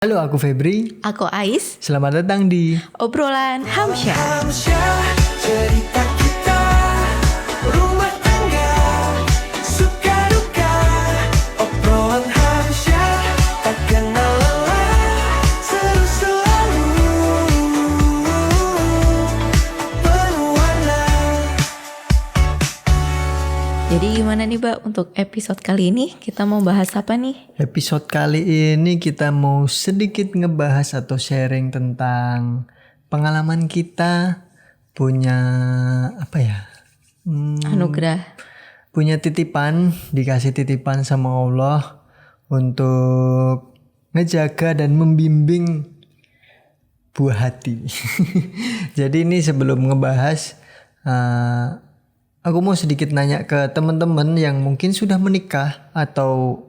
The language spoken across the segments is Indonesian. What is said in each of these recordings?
Halo, aku Febri. Aku Ais. Selamat datang di Obrolan Hamsyah. Cerita kita, rumah tangga, suka duka. Obrolan Hamsyah, tak kenal lelah, seru selalu, penuh warna. Jadi gimana nih Mbak untuk episode kali ini? Kita mau bahas apa nih? episode kali ini kita mau sedikit ngebahas atau sharing tentang pengalaman kita punya Anugerah. punya titipan, dikasih titipan sama Allah untuk ngejaga dan membimbing buah hati. Jadi ini sebelum ngebahas, aku mau sedikit nanya ke teman-teman yang mungkin sudah menikah atau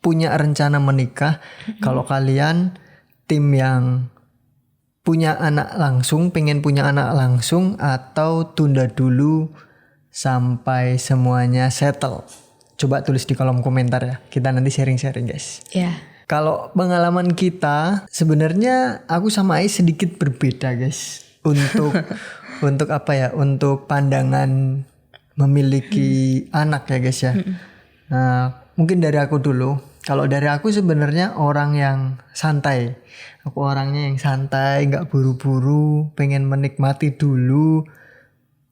punya rencana menikah. Kalau kalian tim yang punya anak langsung, pengen punya anak langsung, atau tunda dulu sampai semuanya settle. Coba tulis di kolom komentar ya. Kita nanti sharing-sharing guys. Ya. Kalau pengalaman kita sebenarnya aku sama Ais sedikit berbeda guys. Untuk untuk pandangan memiliki anak ya guys ya. Nah, mungkin dari aku dulu. Kalau dari aku sebenarnya orang yang santai. Aku orangnya yang santai, nggak buru-buru, pengen menikmati dulu.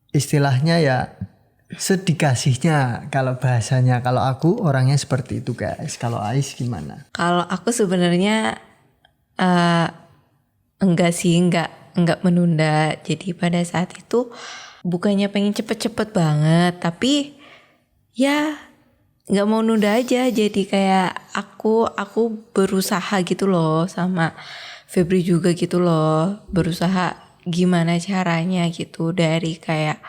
Istilahnya ya sedikasihnya kalau bahasanya. Kalau aku orangnya seperti itu guys. Kalau Ais gimana? Kalau aku sebenarnya enggak menunda. Jadi pada saat itu bukannya pengen cepet-cepet banget, tapi ya nggak mau nunda aja. Jadi kayak aku berusaha gitu loh, sama Febri juga gitu loh, berusaha gimana caranya gitu, dari kayak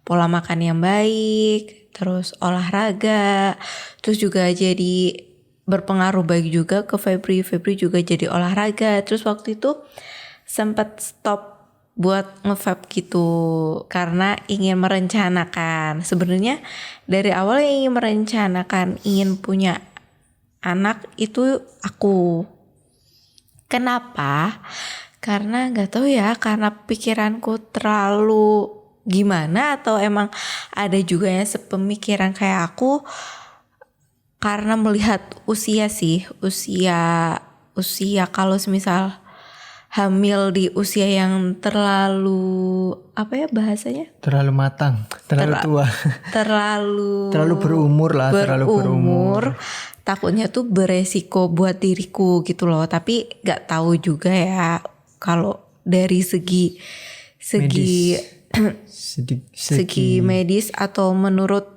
pola makan yang baik, terus olahraga, terus juga jadi berpengaruh baik juga ke Febri juga jadi olahraga. Terus waktu itu sempat stop buat nge-vape gitu karena ingin merencanakan. Sebenarnya dari awal yang ingin merencanakan ingin punya anak itu aku. Kenapa? Karena nggak tahu ya, karena pikiranku terlalu gimana, atau emang ada juga yang sepemikiran kayak aku. Karena melihat usia kalau semisal hamil di usia yang terlalu bahasanya? Terlalu matang, terlalu tua. Terlalu berumur lah, terlalu berumur. Takutnya tuh beresiko buat diriku gitu loh. Tapi nggak tahu juga ya kalau dari segi medis atau menurut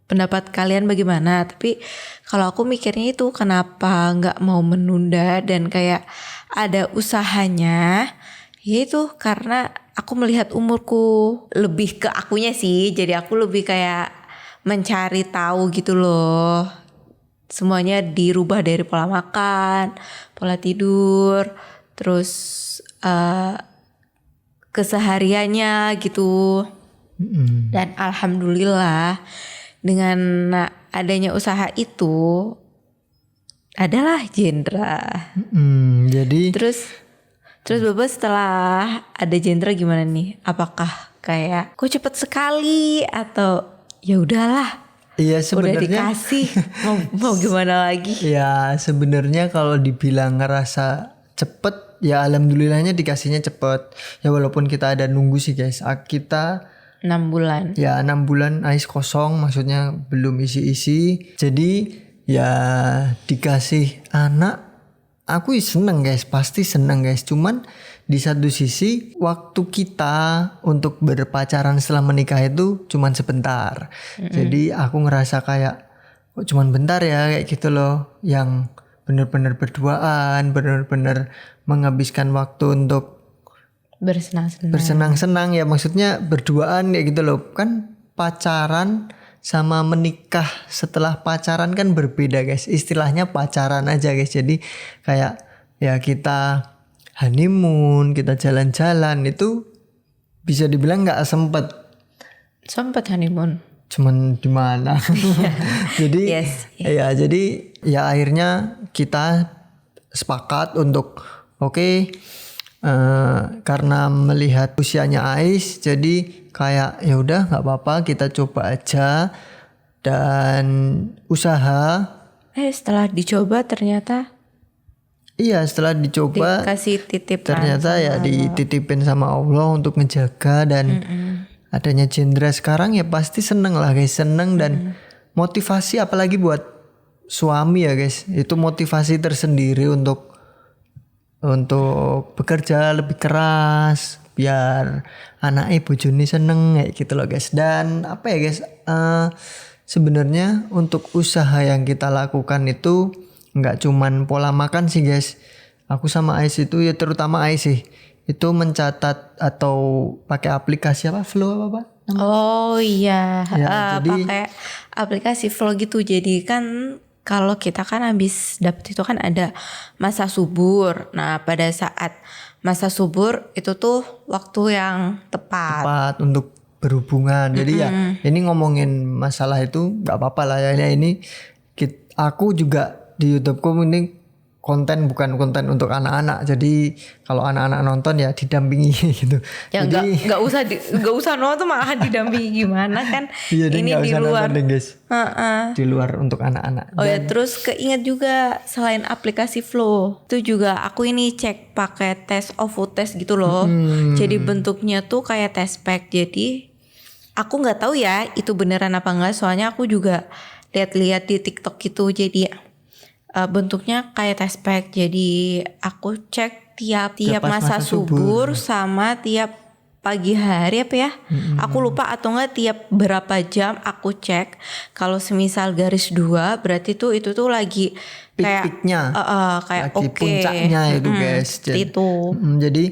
pendapat kalian bagaimana. Tapi kalau aku mikirnya itu kenapa nggak mau menunda dan kayak ada usahanya, yaitu karena aku melihat umurku, lebih ke akunya sih. Jadi aku lebih kayak mencari tahu gitu loh. Semuanya dirubah dari pola makan, pola tidur, terus kesehariannya gitu. Dan alhamdulillah dengan adanya usaha itu adalah Jendra. Jadi Terus Bapak setelah ada Jendra gimana nih? Apakah kayak kok cepet sekali atau ya udahlah? iya Udah sebenarnya dikasih, mau gimana lagi? ya sebenarnya kalau dibilang ngerasa cepet, ya alhamdulillahnya dikasihnya cepet. Ya walaupun kita ada nunggu sih guys. Kita 6 bulan. ya 6 bulan Ais kosong, maksudnya belum isi-isi. Jadi ya dikasih anak, aku seneng guys, pasti seneng guys. Cuman di satu sisi waktu kita untuk berpacaran setelah menikah itu cuman sebentar. Jadi aku ngerasa kayak kok cuman bentar ya kayak gitu loh. Yang bener-bener berduaan, bener-bener menghabiskan waktu untuk bersenang-senang ya, maksudnya berduaan kayak gitu loh. Kan pacaran sama menikah setelah pacaran kan berbeda guys. Istilahnya pacaran aja guys. Jadi kayak ya kita honeymoon, kita jalan-jalan itu bisa dibilang nggak Sempet honeymoon. Cuman di mana? Jadi Yes. ya jadi ya akhirnya kita sepakat untuk karena melihat usianya Ais, jadi kayak ya udah nggak apa-apa, kita coba aja dan usaha. Setelah dicoba ternyata Iya, setelah dicoba dikasih titipan. ternyata ya dititipin sama Allah untuk ngejaga, dan adanya Jendra sekarang ya pasti seneng lah guys, seneng dan motivasi, apalagi buat suami ya guys, itu motivasi tersendiri untuk bekerja lebih keras biar anaknya bojone seneng kayak gitu loh guys. Dan apa ya guys, sebenarnya untuk usaha yang kita lakukan itu nggak cuman pola makan sih guys. Aku sama Ais itu ya, terutama Ais sih, itu mencatat atau pakai aplikasi apa, Flow apa Oh iya, Ya, jadi- pakai aplikasi Flow gitu. Jadi kan kalau kita kan habis dapet itu kan ada masa subur. Nah pada saat masa subur itu tuh waktu yang tepat. untuk berhubungan. Jadi ya ini ngomongin masalah itu nggak apa-apa lah ya. Ini aku juga di YouTubeku ini konten, bukan konten untuk anak-anak. Jadi kalau anak-anak nonton ya didampingi gitu. Ya Jadi nggak usah nonton, malah didampingi gimana kan? iya, Ini nggak di usah luar. nonton deh, guys. Di luar untuk anak-anak. Oh ya, terus keinget juga selain aplikasi Flow, itu juga aku ini cek pakai test of food test gitu loh. Jadi bentuknya tuh kayak test pack. Jadi aku nggak tahu ya itu beneran apa enggak. Soalnya aku juga lihat-lihat di TikTok gitu. Jadi bentuknya kayak test pack. Jadi aku cek tiap pas masa masa subur sama tiap pagi hari apa ya? Aku lupa, atau enggak tiap berapa jam aku cek. Kalau semisal garis 2 berarti tuh itu tuh lagi kayak Pik-piknya. kayak Lagi oke. puncaknya itu guys. Seperti itu. Jadi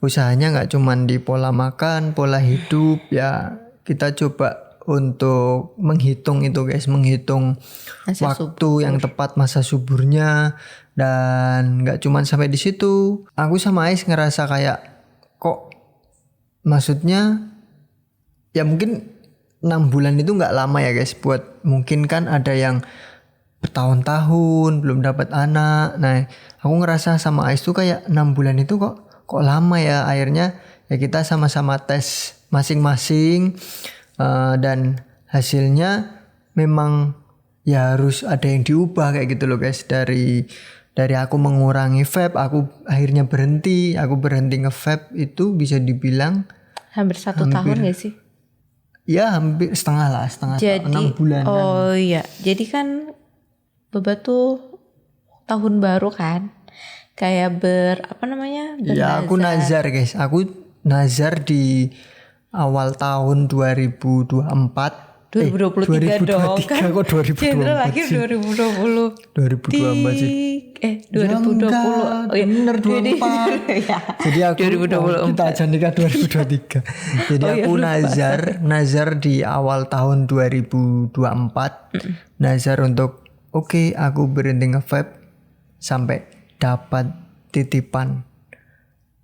usahanya nggak cuman di pola makan, pola hidup ya. Kita coba untuk menghitung itu guys, menghitung Masa waktu yang tepat masa suburnya. Dan nggak cuman sampai di situ. Aku sama Ais ngerasa kayak kok, maksudnya ya mungkin 6 bulan itu nggak lama ya guys, buat mungkin kan ada yang bertahun-tahun belum dapat anak. Nah aku ngerasa sama Ais tuh kayak 6 bulan itu kok lama ya. Akhirnya ya kita sama-sama tes masing-masing, dan hasilnya memang ya harus ada yang diubah kayak gitu loh guys. Dari aku mengurangi vape, aku akhirnya berhenti nge-vape itu bisa dibilang Hampir 1 tahun gak sih? ya hampir setengah Jadi 6 bulan. oh iya, jadi kan Beba tuh tahun baru kan, kayak Ya aku nazar guys, aku nazar di awal tahun 2023 2023 dong kan. kok 2024 Cendra lahir sih? 2020 2024 sih. 2020. Oh iya, bener 24. Ya. Jadi aku 2024. kita aja nikah 2023. Jadi aku nazar di awal tahun 2024. Nazar untuk aku berhenti nge-vape sampai dapat titipan.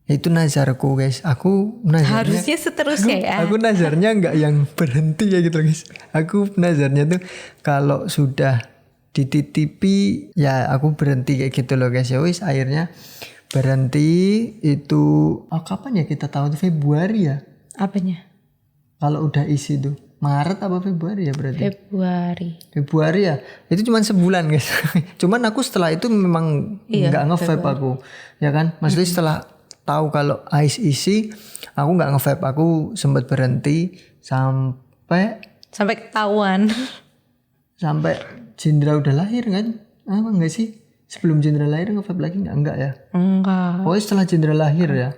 Itu nazarku guys. Aku nazarnya Harusnya seterusnya ya. Aku nazarnya nggak yang berhenti ya gitu guys. Aku nazarnya tuh kalau sudah dititipi ya aku berhenti kayak gitu loh guys. Ya wis akhirnya berhenti itu. Kapan ya kita tahu tuh, Februari ya? Apanya? Kalau udah isi tuh Maret apa Februari ya berarti? Februari ya. Itu cuma sebulan guys. Cuman aku setelah itu memang nggak nge-vape aku. Ya kan? Maksudnya setelah tahu kalau Ais isi, aku nggak nge-vape, aku sempat berhenti sampai ketahuan. sampai Jendra udah lahir kan? Enggak sih? Sebelum Jendra lahir nge-vape lagi enggak ya? Enggak. Pokoknya setelah Jendra lahir ya.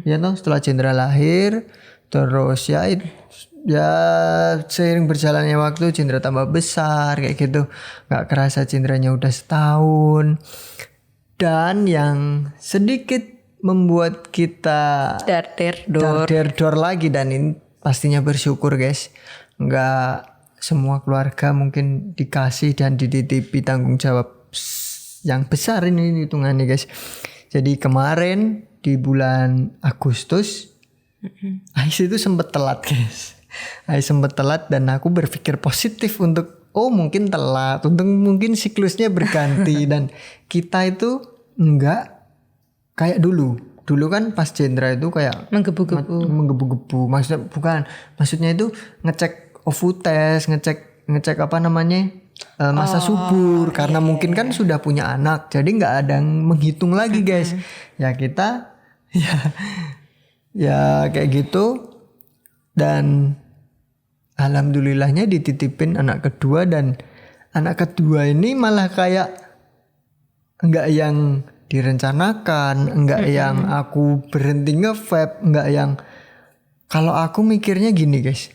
Ya toh, setelah Jendra lahir terus ya seiring berjalannya waktu Jendra tambah besar kayak gitu. Nggak kerasa Jendranya udah setahun. Dan yang sedikit membuat kita dar lagi, dan ini pastinya bersyukur guys, nggak semua keluarga mungkin dikasih dan dititipi tanggung jawab yang besar ini hitungannya guys. Jadi kemarin di bulan Agustus Ais itu sempet telat guys. Ais sempet telat dan aku berpikir positif untuk mungkin telat, untuk mungkin siklusnya berganti dan kita itu enggak kayak dulu. Dulu kan pas Cendra itu kayak menggebu-gebu. Maksudnya itu ngecek OVU test, ngecek apa namanya? Masa subur karena mungkin kan sudah punya anak. Jadi nggak ada yang menghitung lagi, guys. Ya kita ya kayak gitu, dan alhamdulillahnya dititipin anak kedua, dan anak kedua ini malah kayak enggak yang direncanakan, enggak yang aku berhenti nge-vape, enggak yang, kalau aku mikirnya gini guys,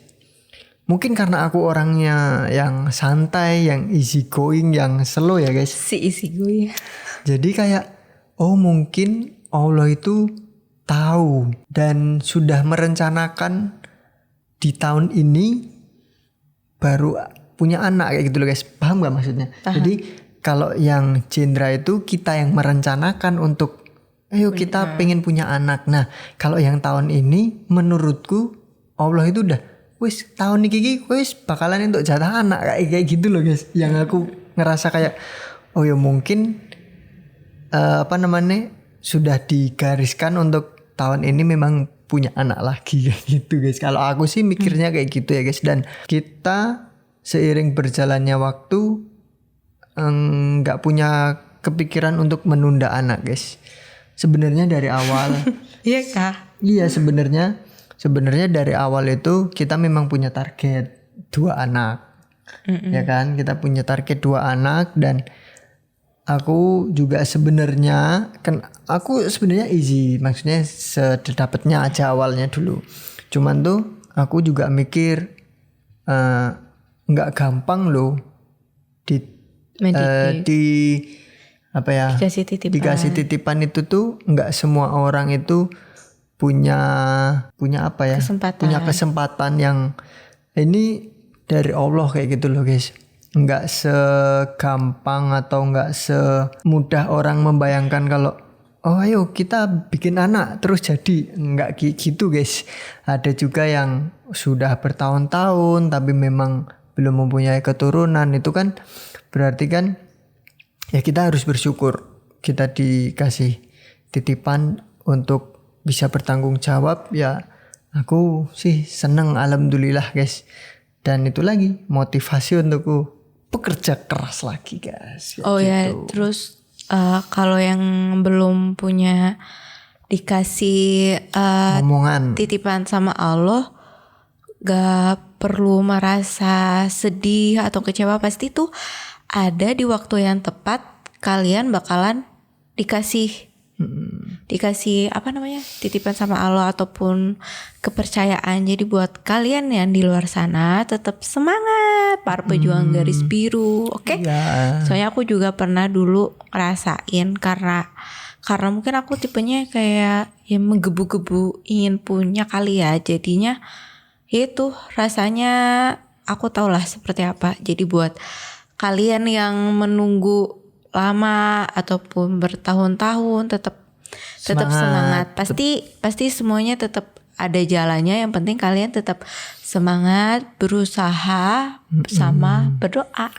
mungkin karena aku orangnya yang santai, yang easy going, yang slow ya guys. Si isi gue. Jadi kayak mungkin Allah itu tahu dan sudah merencanakan di tahun ini baru punya anak kayak gitu loh guys. Paham gak maksudnya? Paham. Jadi kalau yang Cendra itu kita yang merencanakan untuk ayo kita pengen punya anak. Nah kalau yang tahun ini menurutku Allah itu udah wis tahun ini wis bakalan untuk jatah anak kayak gitu loh guys. Yang aku ngerasa kayak oh ya mungkin sudah digariskan untuk tahun ini memang punya anak lagi kayak gitu guys. Kalau aku sih mikirnya kayak gitu ya guys. Dan kita seiring berjalannya waktu nggak punya kepikiran untuk menunda anak guys. Sebenarnya dari awal Iya kah? Iya sebenarnya dari awal itu kita memang punya target 2 anak. Ya kan, kita punya target 2 anak. Dan aku juga sebenarnya aku sebenarnya easy, maksudnya sedapatnya aja awalnya dulu. Cuman tuh aku juga mikir nggak gampang loh dikasih titipan itu tuh nggak semua orang itu punya kesempatan yang ini dari Allah kayak gitu loh guys. Nggak segampang atau nggak semudah orang membayangkan kalau oh ayo kita bikin anak terus jadi, nggak gitu guys. Ada juga yang sudah bertahun-tahun tapi memang belum mempunyai keturunan. Itu kan berarti kan ya kita harus bersyukur kita dikasih titipan untuk bisa bertanggung jawab. Ya aku sih seneng alhamdulillah guys. Dan itu lagi motivasi untukku bekerja keras lagi guys. Oh gitu. Ya terus kalau yang belum punya dikasih omongan titipan sama Allah, gak perlu merasa sedih atau kecewa. Pasti tuh ada di waktu yang tepat kalian bakalan dikasih titipan sama Allah ataupun kepercayaan. Jadi buat kalian yang di luar sana tetap semangat, para pejuang garis biru, oke? Yeah. Soalnya aku juga pernah dulu ngerasain karena mungkin aku tipenya kayak yang menggebu-gebu ingin punya kali ya. Jadinya itu rasanya aku tahulah seperti apa. Jadi buat kalian yang menunggu lama ataupun bertahun-tahun tetap semangat. Pasti semuanya tetap ada jalannya. Yang penting kalian tetap semangat, berusaha bersama berdoa.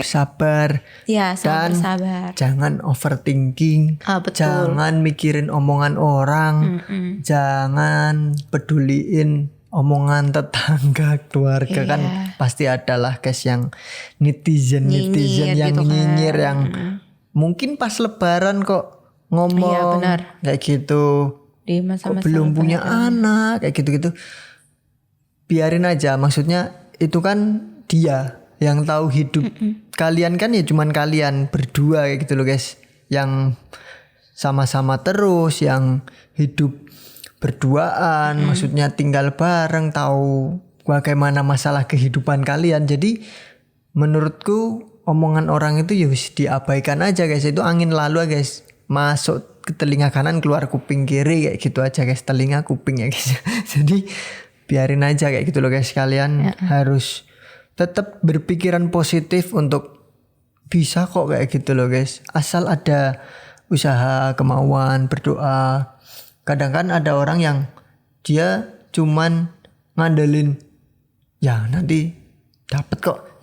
Sabar. Ya, dan bersabar. Jangan overthinking. Betul. Jangan mikirin omongan orang. Jangan peduliin omongan tetangga, keluarga. Kan pasti adalah guys yang netizen yang gitu nyinyir kan. Yang mungkin pas lebaran kok ngomong kayak gitu, di masa-masa kok belum punya anak kayak gitu-gitu. Biarin aja, maksudnya itu kan dia yang tahu hidup. Kalian kan ya cuman kalian berdua kayak gitu loh guys, yang sama-sama terus, yang hidup berduaan, maksudnya tinggal bareng, tahu bagaimana masalah kehidupan kalian. Jadi menurutku omongan orang itu ya wis diabaikan aja guys. Itu angin lalu guys, masuk ke telinga kanan keluar kuping kiri kayak gitu aja guys. Telinga kuping ya guys. Jadi biarin aja kayak gitu loh guys. Kalian harus tetap berpikiran positif untuk bisa kok kayak gitu loh guys. Asal ada usaha, kemauan, berdoa. Kadang kan ada orang yang dia cuman ngandelin ya nanti dapat kok,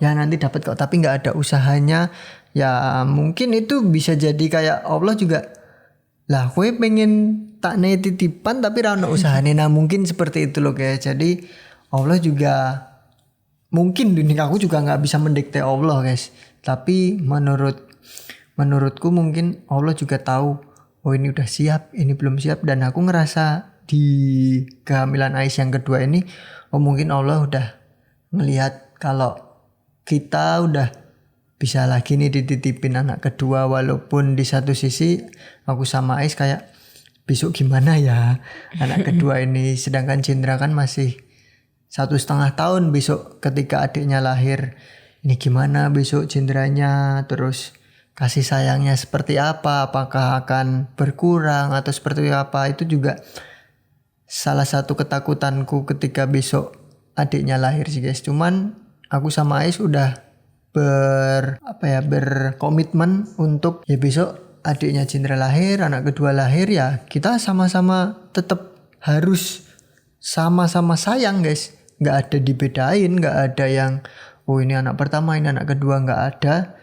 tapi nggak ada usahanya Ya mungkin itu bisa jadi kayak Allah juga lah kowe pengen tak titipan tapi ra ono usahane. Nah mungkin seperti itu loh guys. Jadi Allah juga mungkin dunia aku juga nggak bisa mendikte Allah guys. Tapi menurutku mungkin Allah juga tahu oh ini udah siap, ini belum siap. Dan aku ngerasa di kehamilan Ais yang kedua ini oh mungkin Allah udah ngelihat kalau kita udah bisa lagi nih dititipin anak kedua. Walaupun di satu sisi aku sama Ais kayak besok gimana ya anak kedua ini, sedangkan Cindra kan masih 1,5 tahun besok ketika adiknya lahir. Ini gimana besok Cindranya, terus kasih sayangnya seperti apa, apakah akan berkurang atau seperti apa. Itu juga salah satu ketakutanku ketika besok adiknya lahir sih guys. Cuman aku sama Ais udah berkomitmen untuk ya besok adiknya Cindra lahir, anak kedua lahir, ya kita sama-sama tetap harus sama-sama sayang guys. Nggak ada dibedain, nggak ada yang oh ini anak pertama, ini anak kedua, nggak ada.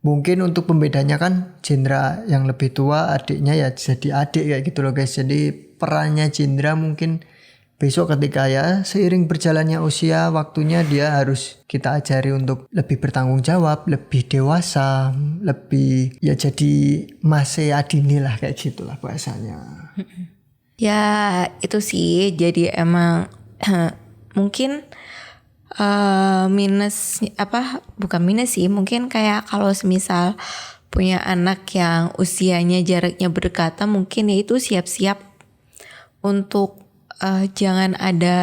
Mungkin untuk pembedanya kan Cindra yang lebih tua, adiknya ya jadi adik kayak gitu loh guys. Jadi perannya Cindra mungkin besok ketika ya seiring berjalannya usia, waktunya dia harus kita ajari untuk lebih bertanggung jawab, lebih dewasa, lebih ya jadi masih adini lah kayak gitulah bahasanya. Ya itu sih, jadi emang mungkin minus bukan minus sih, mungkin kayak kalau semisal punya anak yang usianya jaraknya berdekatan, mungkin ya itu siap-siap untuk jangan ada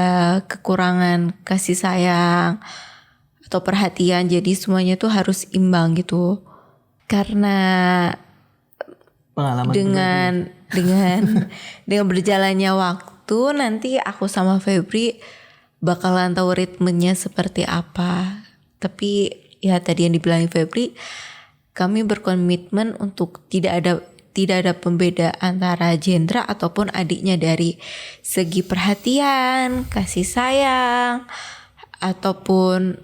kekurangan kasih sayang atau perhatian. Jadi semuanya tuh harus imbang gitu. Karena Pengalaman dengan berjalannya waktu, nanti aku sama Febri bakalan tahu ritmenya seperti apa. Tapi ya tadi yang dibilangin Febri, kami berkomitmen untuk tidak ada pembeda antara Cindra ataupun adiknya dari segi perhatian, kasih sayang, ataupun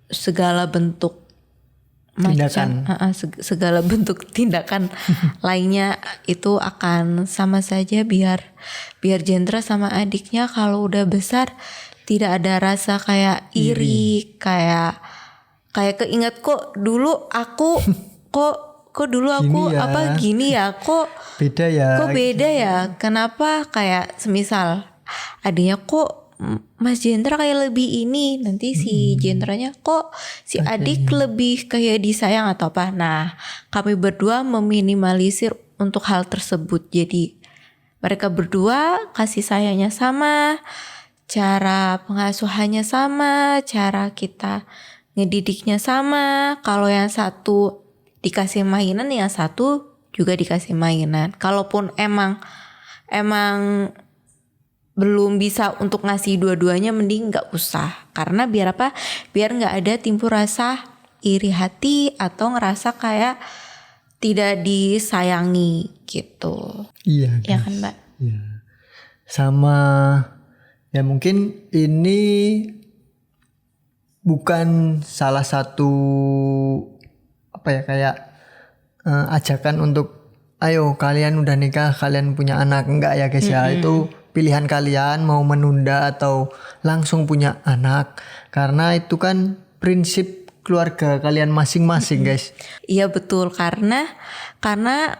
segala bentuk tindakan. segala bentuk tindakan lainnya itu akan sama saja, biar Cindra sama adiknya kalau udah besar tidak ada rasa kayak iri. kayak keinget kok dulu aku kok dulu aku Gini ya. gini ya, kok Beda ya. kok beda ya, kenapa kayak semisal adiknya kok Mas Jendra kayak lebih ini, nanti si Jendranya kok si adik lebih kayak disayang atau apa. Nah kami berdua meminimalisir untuk hal tersebut. Jadi mereka berdua kasih sayangnya sama, cara pengasuhannya sama, cara kita ngedidiknya sama. Kalau yang satu dikasih mainan, yang satu juga dikasih mainan. Kalaupun emang belum bisa untuk ngasih dua-duanya, mending nggak usah. Karena biar apa? Biar nggak ada timbul rasa iri hati atau ngerasa kayak tidak disayangi gitu. Iya. Ya kan Mbak? Iya. Sama ya mungkin ini bukan salah satu ajakan untuk ayo kalian udah nikah, kalian punya anak. Enggak ya guys ya, itu pilihan kalian mau menunda atau langsung punya anak. Karena itu kan prinsip keluarga kalian masing-masing guys. Iya betul, karena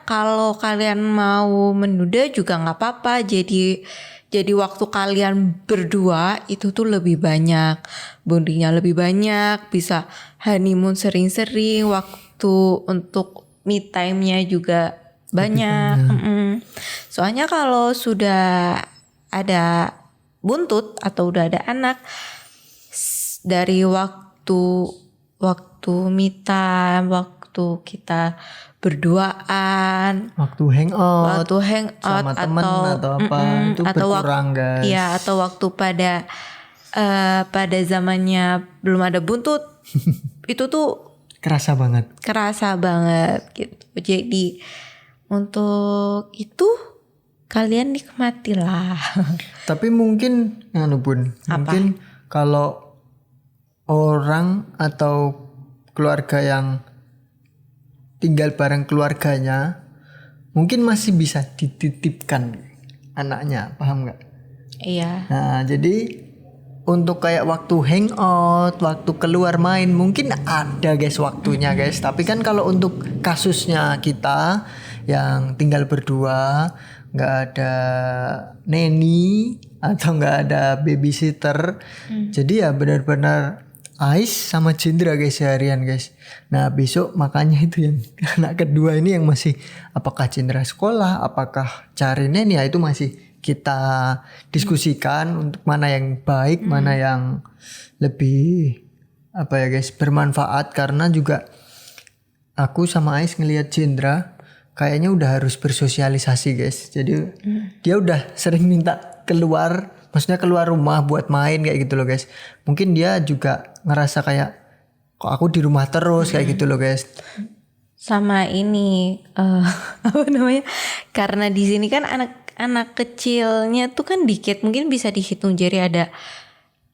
kalau kalian mau menunda juga nggak apa-apa. Jadi waktu kalian berdua itu tuh lebih banyak, bondingnya lebih banyak, bisa honeymoon sering-sering, waktu untuk me time-nya juga banyak. Soalnya kalau sudah ada buntut atau udah ada anak, dari waktu me time, waktu kita berduaan, waktu hangout sama temen atau apa itu berkurang guys. Iya, atau waktu pada zamannya belum ada buntut itu tuh kerasa banget gitu. Jadi untuk itu kalian nikmatilah. Tapi mungkin mungkin kalau orang atau keluarga yang tinggal bareng keluarganya, mungkin masih bisa dititipkan anaknya, paham nggak? Iya. Nah, jadi untuk kayak waktu hangout, waktu keluar main mungkin ada guys waktunya guys. Tapi kan kalau untuk kasusnya kita yang tinggal berdua, nggak ada neni atau nggak ada babysitter, jadi ya benar-benar Ais sama Jendra guys seharian guys. Nah besok makanya itu yang anak kedua ini yang masih apakah Jendra sekolah, apakah cari neni, ya itu masih kita diskusikan untuk mana yang baik, mana yang lebih apa ya guys bermanfaat. Karena juga aku sama Ais ngelihat Jendra kayaknya udah harus bersosialisasi guys. Jadi dia udah sering minta keluar, maksudnya keluar rumah buat main kayak gitu loh guys. Mungkin dia juga ngerasa kayak kok aku di rumah terus kayak gitu loh guys. Sama ini apa namanya? Karena di sini kan anak kecilnya tuh kan dikit, mungkin bisa dihitung jari. Ada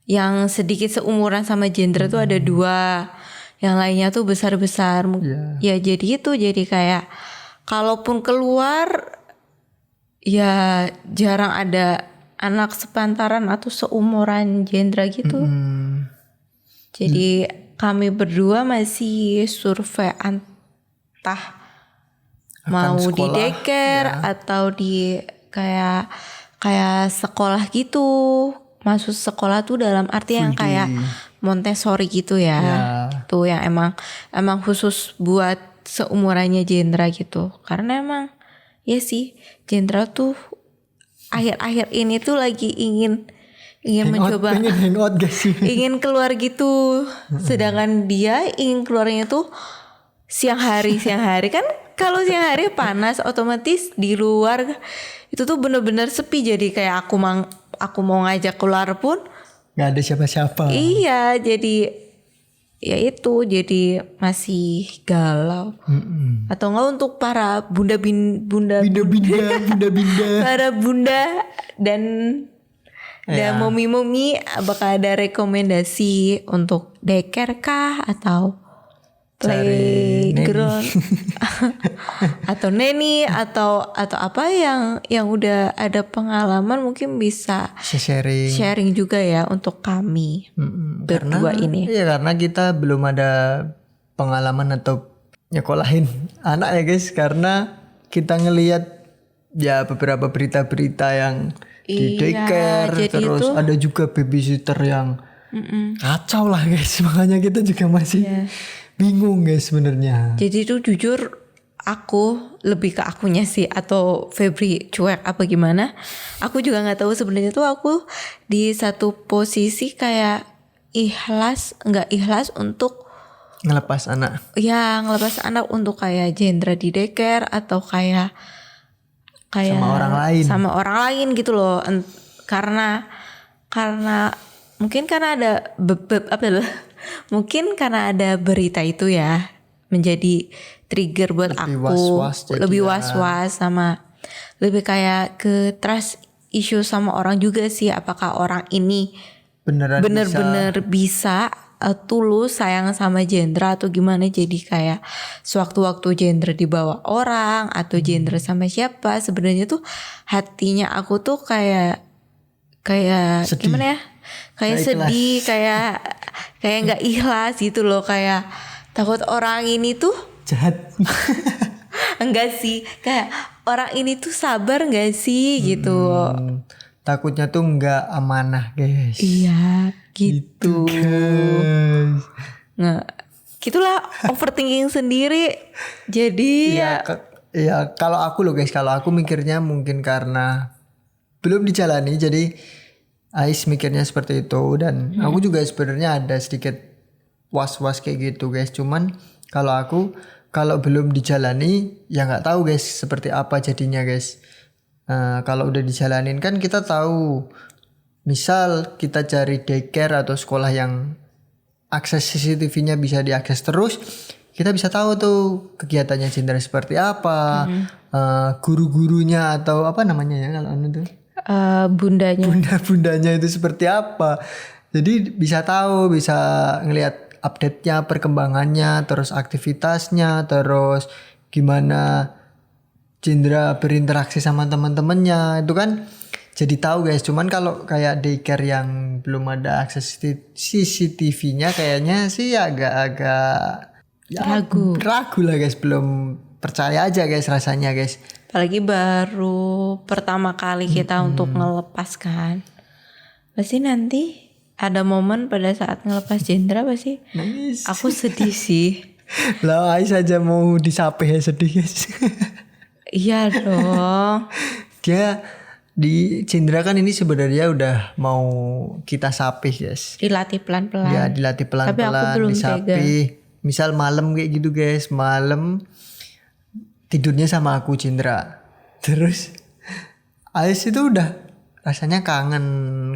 yang sedikit seumuran sama Jendra tuh ada 2, yang lainnya tuh besar-besar. Ya jadi itu, jadi kayak kalaupun keluar ya jarang ada anak sepantaran atau seumuran Jendra gitu. Jadi kami berdua masih survei entah mau di sekolah, daycare atau di kayak sekolah gitu. Masuk sekolah tuh dalam arti yang kayak Montessori gitu ya. Tuh yang emang khusus buat seumurannya Jendra gitu. Karena emang ya sih Jendra tuh akhir-akhir ini tuh lagi ingin mencoba Pengen hangout guys. ingin keluar gitu. Sedangkan dia ingin keluarnya tuh siang hari kan kalau siang hari panas, otomatis di luar itu tuh bener-bener sepi. Jadi kayak aku mau ngajak keluar pun Nggak ada siapa-siapa. iya, jadi ya itu, jadi masih galau. Atau enggak untuk para bunda para bunda dan momi-momi, apakah ada rekomendasi untuk daycare kah atau playground atau neni atau apa yang udah ada pengalaman, mungkin bisa sharing juga ya untuk kami berdua ini. Iya, karena kita belum ada pengalaman atau nyekolahin anak ya guys, karena kita ngelihat ya beberapa berita-berita yang di daycare, terus ada juga babysitter yang kacau lah guys. Makanya kita juga masih bingung guys sebenarnya. Jadi tuh jujur aku lebih ke akunya sih, atau Febri cuek apa gimana. Aku juga nggak tahu sebenarnya tuh aku di satu posisi kayak nggak ikhlas untuk ngelepas anak. Ya ngelepas anak untuk kayak Jendra di daycare atau kayak sama orang lain gitu loh. Karena mungkin karena ada mungkin karena ada berita itu ya, menjadi trigger buat lebih was-was sama lebih kayak ke trust issue sama orang juga sih. Apakah orang ini bener-bener bisa tulus sayang sama Jendra atau gimana. Jadi kayak sewaktu-waktu Jendra dibawa orang atau Jendra sama siapa, sebenarnya tuh hatinya aku tuh kayak sedih. Gimana ya, kayak sedih, kayak nggak ikhlas gitu loh. Kayak takut orang ini tuh jahat. enggak sih, kayak orang ini tuh sabar nggak sih gitu. Takutnya tuh nggak amanah guys. Iya gitu guys. Nggak, gitulah, overthinking sendiri. Jadi ya kalau aku loh guys, kalau aku mikirnya mungkin karena belum dijalani, jadi Ais mikirnya seperti itu. Dan aku juga sebenarnya ada sedikit was-was kayak gitu guys. Cuman kalau belum dijalani ya nggak tahu guys seperti apa jadinya guys. Kalau udah dijalanin kan kita tahu. Misal kita cari daycare atau sekolah yang akses CCTV-nya bisa diakses terus, kita bisa tahu tuh kegiatannya Jendra seperti apa, guru-gurunya atau apa namanya ya kalau itu, bundanya itu seperti apa. Jadi bisa tahu, bisa ngelihat update-nya, perkembangannya, terus aktivitasnya, terus gimana Cindra berinteraksi sama teman-temannya itu kan jadi tahu guys. Cuman kalau kayak daycare yang belum ada akses CCTV-nya kayaknya sih agak-agak ragu lah guys, belum percaya aja guys rasanya guys. Apalagi baru pertama kali kita untuk ngelepas kan. Pasti nanti ada momen pada saat ngelepas Cindra pasti Nangis. aku sedih sih. Lah Ais aja mau disape ya sedih guys. Iya dong. Dia di Cindra kan ini sebenarnya udah mau kita sapih guys. Dilatih pelan-pelan. Ya dilatih Tapi aku pelan-pelan belum disapih. Misal malam kayak gitu guys, malam tidurnya sama aku Cindra. Terus Ais itu udah rasanya kangen,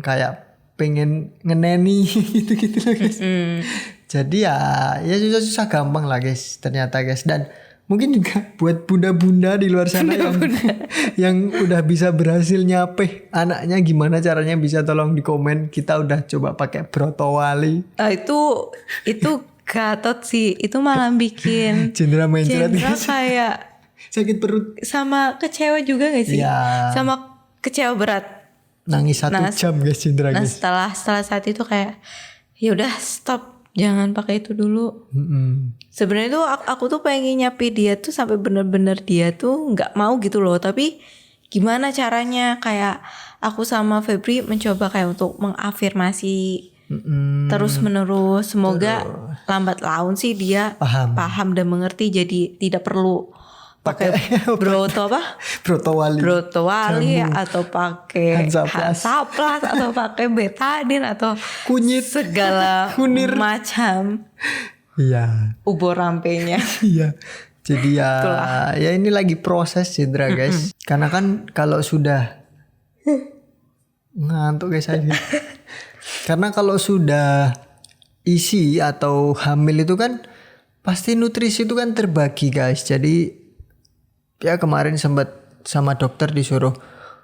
kayak pengen ngeneni gitu-gitu lah guys. Jadi ya susah-susah gampang lah guys ternyata guys. Dan mungkin juga buat bunda-bunda di luar sana yang udah bisa berhasil nyapeh anaknya, gimana caranya bisa tolong di komen. Kita udah coba pakai brotowali. Itu gatot sih. Itu malah bikin Cindra mencret Cindra guys. kayak Sakit perut. sama kecewa juga gak sih? Iya. Sama kecewa berat. Nangis 1 jam guys Cindra Nah guys. setelah saat itu kayak ya udah stop, jangan pakai itu dulu. Sebenarnya tuh aku tuh pengen nyapi dia tuh sampai bener-bener dia tuh nggak mau gitu loh. Tapi gimana caranya, kayak aku sama Febri mencoba kayak untuk mengafirmasi terus menerus. Semoga lambat laun sih dia paham dan mengerti. Jadi tidak perlu pakai brotowali atau pakai Hansaplast atau pakai betadine atau Kunyit. segala macam Iya. ubur rampenya. Iya. Jadi ya ini lagi proses Cindra guys. Karena kan kalau sudah ngantuk guys aja. Karena kalau sudah isi atau hamil itu kan pasti nutrisi itu kan terbagi guys. Jadi ya kemarin sempat sama dokter disuruh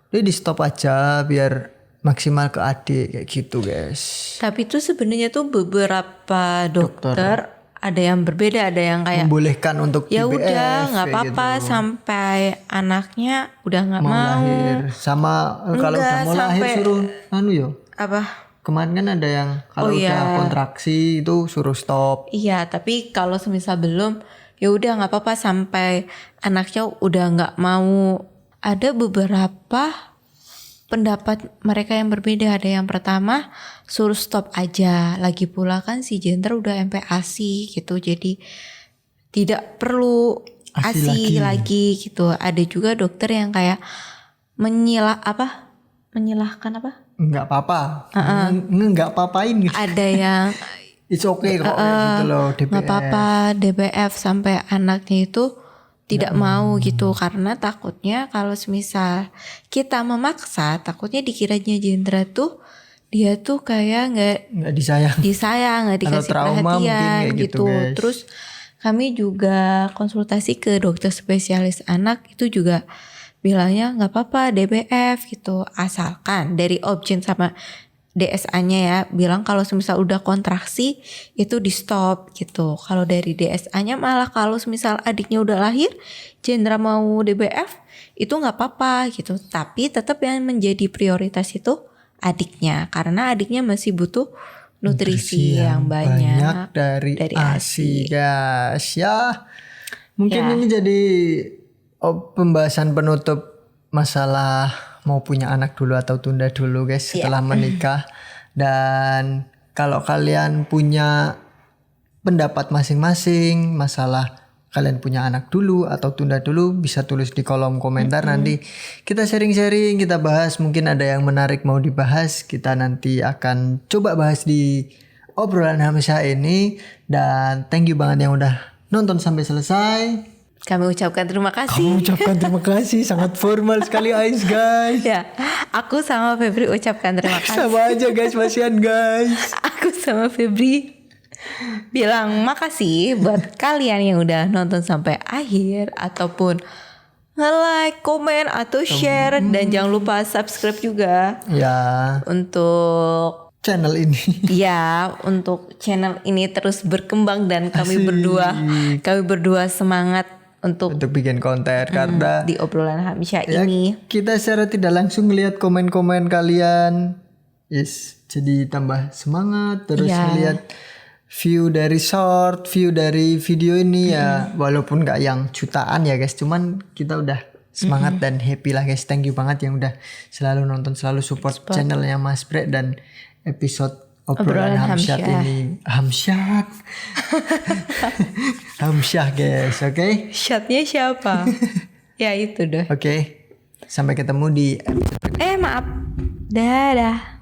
di stop aja biar maksimal ke adik kayak gitu guys. Tapi itu sebenarnya tuh beberapa dokter ada yang berbeda, ada yang kayak Membolehkan untuk ya IVF, udah nggak kayak apa-apa gitu. sampai anaknya udah nggak mau mau. lahir. Sama kalau udah Enggak, mau lahir sampai- suruh yo. Apa? Kemarin kan ada yang kalau udah kontraksi itu suruh stop. Iya, tapi kalau semisal belum, ya udah nggak apa-apa sampai anaknya udah nggak mau. Ada beberapa pendapat mereka yang berbeda. Ada yang pertama suruh stop aja. Lagi pula kan si Cindra udah MPASI gitu, jadi tidak perlu ASI lagi gitu. Ada juga dokter yang kayak menyilahkan apa? Enggak apa-apa. Enggak apa-apain gitu. Ada yang It's okay kok kayak gitu loh DBF. nggak apa-apa DBF sampai anaknya itu tidak mau gitu, karena takutnya kalau semisal kita memaksa, takutnya dikiranya Cindra tuh dia tuh kayak Enggak disayang. nggak Atau dikasih trauma mungkin perhatian kayak gitu, gitu. guys. Terus kami juga konsultasi ke dokter spesialis anak, itu juga bilangnya nggak apa-apa DBF gitu, asalkan dari Obgyn sama DSA-nya ya bilang kalau semisal udah kontraksi itu di stop gitu. Kalau dari DSA-nya malah kalau semisal adiknya udah lahir Cindra mau DBF itu nggak apa-apa gitu. Tapi tetap yang menjadi prioritas itu adiknya, karena adiknya masih butuh nutrisi yang banyak dari ASI guys. Ya mungkin Ya. ini jadi pembahasan penutup masalah mau punya anak dulu atau tunda dulu guys setelah menikah. Dan kalau kalian punya pendapat masing-masing masalah kalian punya anak dulu atau tunda dulu, bisa tulis di kolom komentar. Nanti kita sharing-sharing, kita bahas. Mungkin ada yang menarik mau dibahas, kita nanti akan coba bahas di obrolan Hamsyah ini. Dan thank you banget yang udah nonton sampai selesai. Kami ucapkan terima kasih. Kamu ucapkan terima kasih, sangat formal sekali Ais guys. Ya, aku sama Febri ucapkan terima kasih. Sama aja guys, masihan guys. Aku sama Febri bilang makasih buat kalian yang udah nonton sampai akhir, ataupun nge-like, komen, atau share. Dan jangan lupa subscribe juga Ya, untuk channel ini. Ya, untuk channel ini terus berkembang dan kami berdua semangat untuk Untuk bikin konten karena di obrolan Hamsyah ya, ini. kita secara tidak langsung ngelihat komen-komen kalian. Yes, jadi tambah semangat terus Iya. ngelihat view dari short, view dari video ini ya walaupun nggak yang jutaan ya guys, cuman kita udah semangat dan happy lah guys. Thank you banget yang udah selalu nonton, selalu support channelnya Mas Bre dan episode obrolan Obrolan Hamsyah Hamsyah. ini. Hamsyah. Hamsyah guys, oke? Shotnya siapa? Ya itu deh. Oke. Sampai ketemu di Maaf. Dadah.